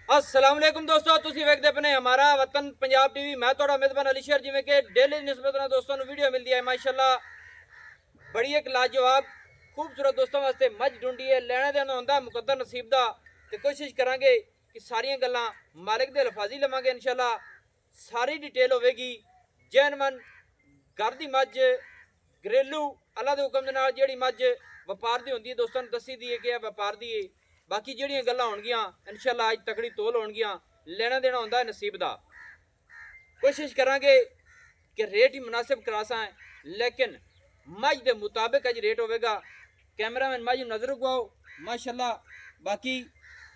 अस्सलाम वालेकुम दोस्तों, ਤੁਸੀਂ ਵੇਖਦੇ ਪਏ ਹਮਾਰਾ ਵਤਨ ਪੰਜਾਬ ਟੀਵੀ। ਮੈਂ ਤੁਹਾਡਾ ਮੇਜ਼ਬਾਨ ਅਲੀ ਸ਼ੇਰ। ਜਿਵੇਂ ਕਿ ਡੇਲੀ ਨਿਸਬਤ ਨਾਲ ਦੋਸਤਾਂ ਨੂੰ ਵੀਡੀਓ ਮਿਲਦੀ ਹੈ ਮਾਸ਼ਾਅੱਲਾ, ਬੜੀ ਇੱਕ ਲਾਜਵਾਬ ਖੂਬਸੂਰਤ ਦੋਸਤਾਂ ਵਾਸਤੇ ਮੱਝ ਢੂੰਡੀ ਹੈ। ਲੈਣਾ ਦੇਣਾ ਹੁੰਦਾ ਮੁਕੱਦਰ ਨਸੀਬ ਦਾ, ਤੇ ਕੋਸ਼ਿਸ਼ ਕਰਾਂਗੇ ਕਿ ਸਾਰੀਆਂ ਗੱਲਾਂ ਮਾਲਿਕ ਦੇ ਅਲਫਾਜ਼ੀ ਲਵਾਂਗੇ ਇਨਸ਼ਾਅੱਲਾ। ਸਾਰੀ ਡਿਟੇਲ ਹੋਵੇਗੀ ਜੈਨਮਨ ਘਰ ਦੀ ਮੱਝ ਘਰੇਲੂ ਅੱਲਾ ਦੇ ਹੁਕਮ ਦੇ ਨਾਲ। ਜਿਹੜੀ ਮੱਝ ਵਪਾਰ ਦੀ ਹੁੰਦੀ ਹੈ ਦੋਸਤਾਂ ਨੂੰ ਦੱਸੀ ਦੀ ਹੈ ਕਿ ਇਹ ਵਪਾਰ ਦੀ ਹੈ। बाकी ਜਿਹੜੀਆਂ ਗੱਲਾਂ ਹੋਣਗੀਆਂ ਇਨਸ਼ਾਅੱਲਾ ਅੱਜ ਤਕੜੀ ਤੋਲ ਹੋਣਗੀਆਂ। ਲੈਣਾ ਦੇਣਾ ਹੁੰਦਾ ਨਸੀਬ ਦਾ। ਕੋਸ਼ਿਸ਼ ਕਰਾਂਗੇ ਕਿ ਰੇਟ ਹੀ ਮੁਨਾਸਿਬ ਕਰਾਸਾਂ, लेकिन मझ के मुताबिक अज रेट होगा। कैमरामैन मझ नज़र गुआओ माशाअल्लाह। बाकी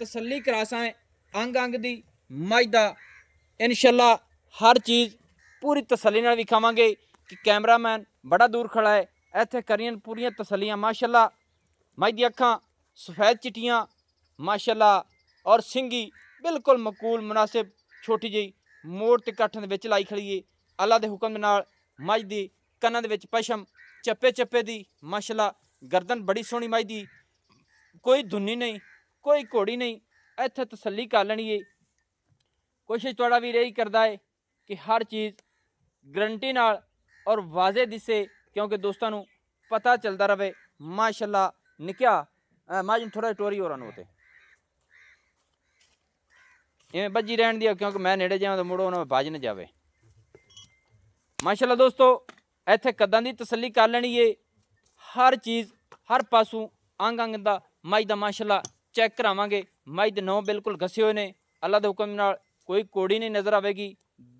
तसल्ली करासां अंग अंग दी मझ दा इंशाअल्लाह हर चीज़ पूरी तसल्ली नाल विखावांगे कि कैमरामैन बड़ा दूर खड़ा है। इत्थे करियन पूरियां तसल्लियां माशाअल्लाह। मझ दी अखां सफेद चिट्टियां माशाअल्लाह और सिंगी बिल्कुल मकूल मुनासिब छोटी जी मोड़ ते कट्ठन दे विच लाई खड़ी है। अल्लाह दे हुक्म दे नाल मझ दी कन्नां दे विच पशम चप्पे चप्पे दी माशाअल्लाह। गर्दन बड़ी सोहनी मझ दी, कोई धुन्नी नहीं कोई घोड़ी नहीं। इत्थे तसल्ली कर लैनी है। कोशिश तुहाडा भी यही करदा है कि हर चीज़ गरंटी नाल और वाजे दिसे, क्योंकि दोस्तों नूं पता चलता रहे माशाअल्लाह। निक्या मझ थोड़ा टोरी हो रहा होते इवें बज्जी रहन दिया, क्योंकि मैं नेड़े जावां तो मुड़ो उन्हें बाज न जावे माशाअल्लाह। दोस्तों इत्थे कद्दां दी तसल्ली कर लैनी है। हर चीज़ हर पासों अंग अंग दा मझ दा माशाअल्लाह चेक करावांगे। मझ दे नौ बिल्कुल घसे हुए ने। अल्लाह दे हुक्म नाल कोई कोड़ी नहीं नज़र आवेगी,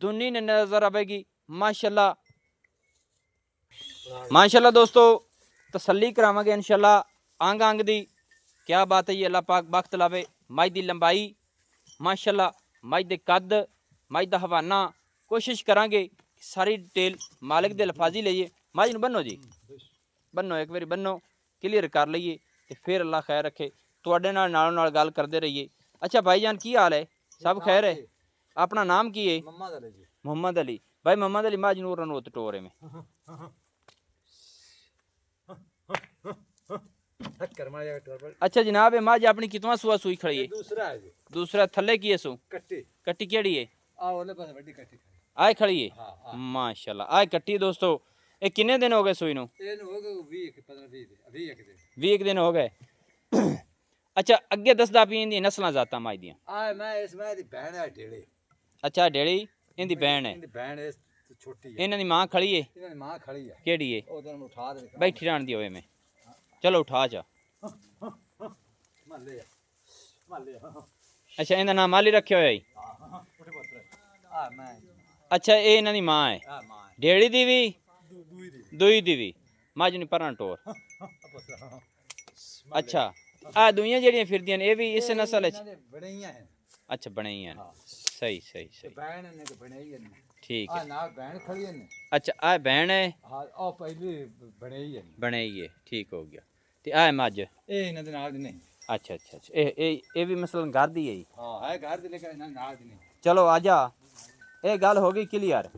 दुन्नी नहीं नज़र आवेगी माशाअल्लाह। माशाअल्लाह दोस्तों तसल्ली करावांगे इंशाअल्लाह अंग अंग दी। क्या बात है जी, अल्लाह पाक बख्त लावे। मझ दी लंबाई माशाअल्लाह, मझ दे कद, मझ दा हवाना कोशिश करांगे सारी डिटेल मालिक दे अल्फाजी लईए। मझ नूं बन्नो जी, बन्नो एक बारी बन्नो क्लीयर कर लईए ते फिर अल्लाह खैर रखे। तुहाडे नाल नालों नाल गल करदे रहिए। अच्छा भाईजान की हाल है? सब खैर है? अपना नाम की है? मोहम्मद अली। भाई मोहम्मद अली मझ नूं रनोत टोरे में अच्छा जनाब, मझ अपनी कितवा सुआ सुई खड़ी है? दूसरा थले की है सो कट्टी केड़ी है? आए खड़ी है माशाअल्लाह। आए कट्टी दोस्तों। ये किन्ने दिन हो गए सुई नूं? 20 दिन हो गए। अच्छा अगे दसदा पी इंदी नस्लां जातां मझ दियां? अच्छा डेड़ी इंदी बहन है। इन्हां दी मां खड़ी है? केड़ी है? बैठी रहन दी होवे में। चलो उठा जा। अच्छा इनका नाम माली रखे हुआ है। अच्छा ये इन्हां दी मां है। डेड़ी दी भी दुई दी भी मझ नहीं परन टोर। अच्छा आ दुइयां जेड़ियां फिरदियां ने ये भी इस नस्ल च? अच्छा बनईयां ने। सही सही सही ठीक है। अच्छा आ बहन है बनई है, ठीक हो गया। ते आ मझ अच्छा अच्छा अच्छा ये भी मसलन घर दी है? चलो आजा ये गल हो गई क्लियर।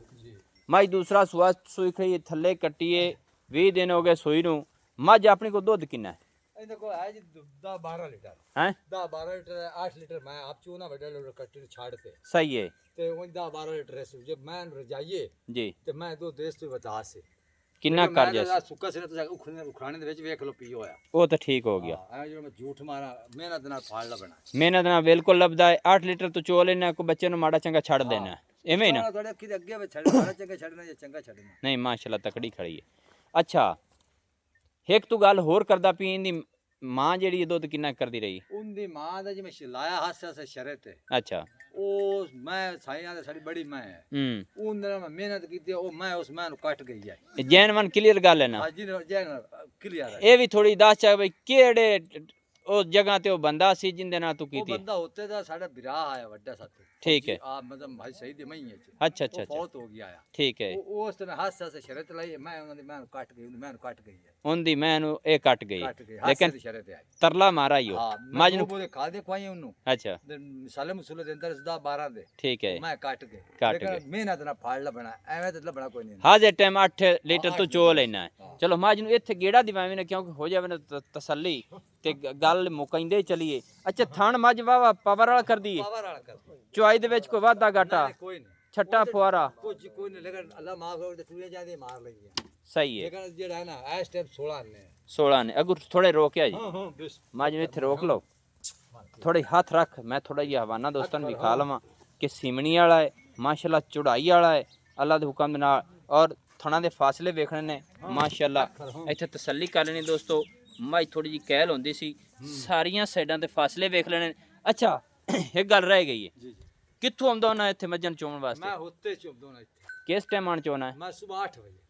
मझ दूसरा सुआ सुई खड़ी थले कट्टिए 20 दिन हो गए सुई नूं। मझ अपने को दुध किन्ना है? 10-12 लीटर हैं 10-12 लीटर 8 लीटर मैं आप चूना बड़े कट्टी छाड़ के सही है ते 10-12 लीटर जब मैं रजाइए जी। ते मैं दो देश तो बता से किन्ना कर जैसे सुक्का सिर तो उखड़ाने दे विच वेख लो पी होया वो तो ठीक हो गया। हां जो मैं झूठ मारा मेहनत नाल फाड़ ला बना मेहनत नाल बिल्कुल लभदा है। 8 लीटर तो चो लेना को बच्चे नु माड़ा चंगा छड़ देना एवें ही ना? थोड़े अखी दे अगे छड़ माड़ा चंगा छड़ना या चंगा छड़ना नहीं माशाल्लाह तकड़ी खड़ी है। अच्छा एक तू गल होर करदा पी इंदी मां जेड़ी दुध किन्ना करदी रही? उनदी मां दा जिवें छिलाया हासा से शरत है। अच्छा ओ मैं साईं दा साडी बड़ी मैं है उन मैं मेहनत कीती ओ मैं उस मैं नु कट गई है। जैनवन क्लियर गल है ना? हां जी जैन क्लियर है। ये भी थोड़ी दस चा भाई केड़े उस जगह ते ओ बंदा सी जिंदे नाल तू वो कीती? बंदा होते दा साडा बिराह आया वड्डा साथी। ठीक है। आ मतलब भाई सही दे मई है। अच्छा अच्छा अच्छा बहुत हो गया आया। ठीक है। वो उस समय हासा से शरत लाई मैं उन दी मैं कट गई मैं कट गई है। उनदी मैं नु ए कट गई लेकिन लेकिन शरत आई तरला मारा ही हो मझ नु। बोले खा दे खोई उन्नु अच्छा मिसाले मसूले दे अंदर 10-12 दे ठीक है मैं कट गए कट लेकिन गए। मेहनत ना फाड़ ला बना एवें ते लबड़ा कोई नहीं। हाजे टाइम 8 लीटर तो चो लेना है। चलो मझ नु इत्थे गेड़ा दिवावी ने क्योंकि हो जावे ना तसल्ली ਤੇ ਗੱਲ ਮੁਕਾਈਂਦੇ ਚਲੀਏ। ਅੱਛਾ ਥਣ ਮੱਝ ਵਾਵਾ ਪਾਵਰ ਵਾਲਾ ਕਰ ਦਈਏ, पावर वाला कर ਚੁਆਈ ਦੇ ਵਿੱਚ ਕੋਈ ਵਾਧਾ ਘਾਟਾ, कोई नहीं ਛੱਟਾ ਫੁਆਰਾ कुछ कोई नहीं लेकिन अल्लाह माफ करो तो टूटे जाते मार लेंगे ਸਹੀ ਹੈ। लेकिन जेड़ा है ना इस टाइम 16 ने 16 ਨੇ ਅਗਰ ਥੋੜੇ ਰੋਕਿਆ ਜੀ, हां हां बस ਮੱਝ ਨੂੰ ਇੱਥੇ ਰੋਕ ਲਓ, ਥੋੜੇ ਹੱਥ ਰੱਖ, ਮੈਂ ਥੋੜਾ ਜਿਹਾ ਹਵਾਨਾ ਦੋਸਤਾਂ ਨੂੰ ਵਿਖਾ ਲਵਾਂ ਕਿ ਸਿਮਣੀ ਵਾਲਾ ਹੈ ਮਾਸ਼ਾਅੱਲਾ, ਚੜਾਈ ਵਾਲਾ ਹੈ ਅੱਲਾ ਦੇ ਹੁਕਮ ਦੇ ਨਾਲ, ਔਰ ਥਣਾ ਦੇ ਫਾਸਲੇ ਵੇਖਣੇ ਨੇ ਮਾਸ਼ਾਅੱਲਾ। ਇੱਥੇ ਤਸੱਲੀ ਕਰ ਲੈਣੀ ਦੋਸਤੋ, ਮੱਝ ਥੋੜੀ ਜੀ ਕਹਿਲ ਹੁੰਦੀ ਸੀ, ਸਾਰੀਆਂ ਸਾਈਡਾਂ ਤੇ ਫਾਸਲੇ ਵੇਖ ਲੈਣੇ। ਅੱਛਾ ਇੱਕ ਗੱਲ ਰਹਿ ਗਈ ਹੈ, जी जी ਕਿੱਥੋਂ ਆਉਂਦਾ ਉਹਨਾਂ ਇੱਥੇ ਮੱਝਾਂ ਚੋਣ ਵਾਸਤੇ, मैं होते चुप दोना इत्थे ਕਿਸ ਟਾਈਮ ਆਣ ਚੋਣਾ ਹੈ, मैं सुबह 8 बजे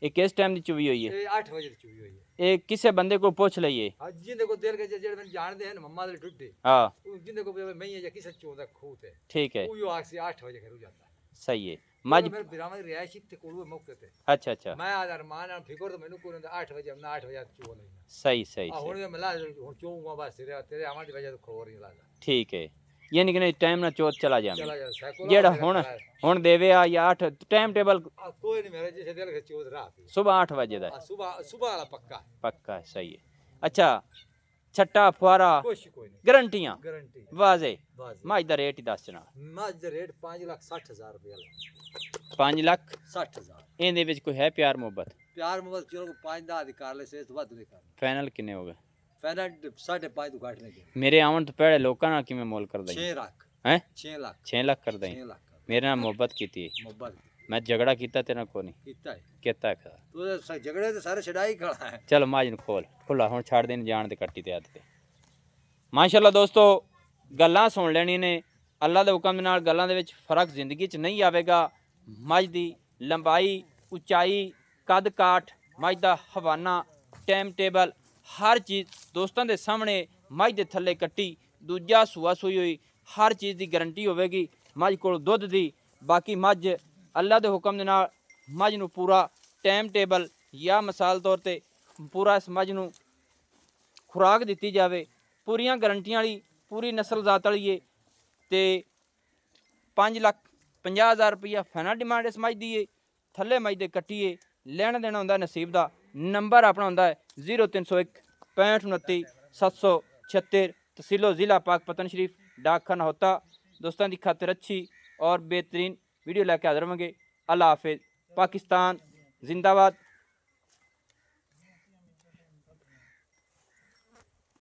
ਇਹ ਕਿਸ ਟਾਈਮ ਦੀ ਚੁਵੀ ਹੋਈ ਹੈ, ये 8 बजे चुई हुई है ਇਹ ਕਿਸੇ ਬੰਦੇ ਕੋਲ ਪੁੱਛ ਲਈਏ। हां जिंदे को दिल के जेड़े मैंने जानदे हैं मम्मा दे टुट्टे ਹਾਂ जिंदे को मैं ये किसे चोदा खूत है ਠੀਕ ਹੈ, वो आग से 8 बजे घर जाता है ਸਹੀ ਹੈ। ਮੱਝ मेरे बिरामा की रिहायश इत्थे कोल मौके ते ਅੱਛਾ ਅੱਛਾ मैं आज अरमान और फिकर तो मैनू कोई 8 बजे हमने 8 बजे चो नहीं ਸਹੀ ਸਹੀ आ ਸਹੀ, हुन मिला हुन चोऊंगा बस तेरे आवां दी वजह तो खबर नहीं लागा ਠੀਕ ਹੈ। ਯਾਨੀ कि ਟਾਈਮ ਨਾਲ ਚੋਤ ਚਲਾ ਜਾਵੇ, चला जा साइकिल ਜਿਹੜਾ ਹੁਣ ਦੇਵੇ ਆ ਜਾਂ 8 ਟਾਈਮ ਟੇਬਲ कोई नहीं मेरे जैसे दिल के चोद रात ਸਵੇਰ 8 ਵਜੇ ਦਾ सुबह सुबह वाला पक्का ਪੱਕਾ ਹੈ, ਸਹੀ ਹੈ। ਅੱਛਾ ਛੱਟਾ ਫੁਆਰਾ कुछ कोई नहीं ਗਰੰਟੀਆਂ गारंटी ਵਾਜ਼ੇ, बस ਮੱਝ ਦਾ ਰੇਟ ਹੀ ਦੱਸ ਜਣਾ। मज रेट 5,60,000 रुपया 5 ਲੱਖ 60,000 ਇਹਦੇ ਵਿੱਚ ਕੋਈ ਹੈ ਪਿਆਰ ਮੁਹੱਬਤ, प्यार मोहब्बत चलो 5 ਦਾ अधिकार ले से तो बाद नहीं करना ਫਾਈਨਲ ਕਿੰਨੇ ਹੋ ਗਏ? फाइनल 5.5 तो घाट नहीं ਮੇਰੇ ਆਉਣ ਤੋਂ ਪਹਿਲੇ ਲੋਕਾਂ ਨਾਲ ਕਿਵੇਂ ਮੋਲ ਕਰਦਾ 6 लाख ਹੈ? 6 लाख 6 ਲੱਖ ਕਰਦਾ 6 लाख ਮੇਰੇ ਨਾਲ ਮੁਹੱਬਤ ਕੀਤੀ ਹੈ, मोहब्बत ਮੈਂ ਝਗੜਾ ਕੀਤਾ ਤੇਰੇ ਨਾਲ ਕੋਈ ਨਹੀਂ कितना है ਕੀਤਾ। तो झगड़े तो सारे छड़ाई खड़ा है ਚਲੋ ਮਾਜ ਨੂੰ ਖੋਲ ਖੁੱਲਾ, ਹੁਣ ਛੱਡ ਦੇਣ ਜਾਣ ਤੇ ਕੱਟੀ ਤੇ ਹੱਥ ਤੇ। ਮਾਸ਼ਾਅੱਲਾ ਦੋਸਤੋ ਗੱਲਾਂ ਸੁਣ ਲੈਣੀ ਨੇ, ਅੱਲਾ ਦੇ ਹੁਕਮ ਦੇ ਨਾਲ ਗੱਲਾਂ ਦੇ ਵਿੱਚ ਫਰਕ ਜ਼ਿੰਦਗੀ 'ਚ ਨਹੀਂ ਆਵੇਗਾ। ਮੱਝ ਦੀ ਲੰਬਾਈ, ਉਚਾਈ, ਕੱਦ ਕਾਠ, ਮੱਝ ਦਾ ਹਵਾਨਾ, ਟਾਈਮ ਟੇਬਲ, ਹਰ ਚੀਜ਼ ਦੋਸਤਾਂ ਦੇ ਸਾਹਮਣੇ ਮੱਝ ਦੇ ਥੱਲੇ ਕੱਟੀ, ਦੂਜਾ ਸੂਆ ਸੂਈ ਹੋਈ, ਹਰ ਚੀਜ਼ ਦੀ ਗਾਰੰਟੀ ਹੋਵੇਗੀ ਮੱਝ ਕੋਲ ਦੁੱਧ ਦੀ। ਬਾਕੀ ਮੱਝ ਅੱਲਾ ਦੇ ਹੁਕਮ ਦੇ ਨਾਲ ਮੱਝ ਨੂੰ ਪੂਰਾ ਟਾਈਮ ਟੇਬਲ ਜਾਂ ਮਿਸਾਲ ਤੌਰ ਤੇ ਪੂਰਾ ਇਸ ਮੱਝ ਨੂੰ ਖੁਰਾਕ ਦਿੱਤੀ ਜਾਵੇ, ਪੂਰੀਆਂ ਗਰੰਟੀਆਂ ਵਾਲੀ, ਪੂਰੀ ਨਸਲ ਜ਼ਾਤ ਵਾਲੀ ਏ, ਤੇ 5,50,000 ਰੁਪਈਆ ਫਾਈਨਲ ਡਿਮਾਂਡ ਇਸ ਮੱਝ ਦੀ ਏ। ਥੱਲੇ ਮੱਝ ਦੇ ਕੱਟੀਏ, ਲੈਣ ਦੇਣਾ ਹੁੰਦਾ ਨਸੀਬ ਦਾ। ਨੰਬਰ ਆਪਣਾ ਹੁੰਦਾ ਹੈ 0301 65 29 776, तहसीलो ज़िला पाक पतन शरीफ, डाकखाना होता। दोस्तों की खातिर अच्छी और बेहतरीन वीडियो लेके हाजिर होंगे। अल्लाह हाफिज़। पाकिस्तान जिंदाबाद।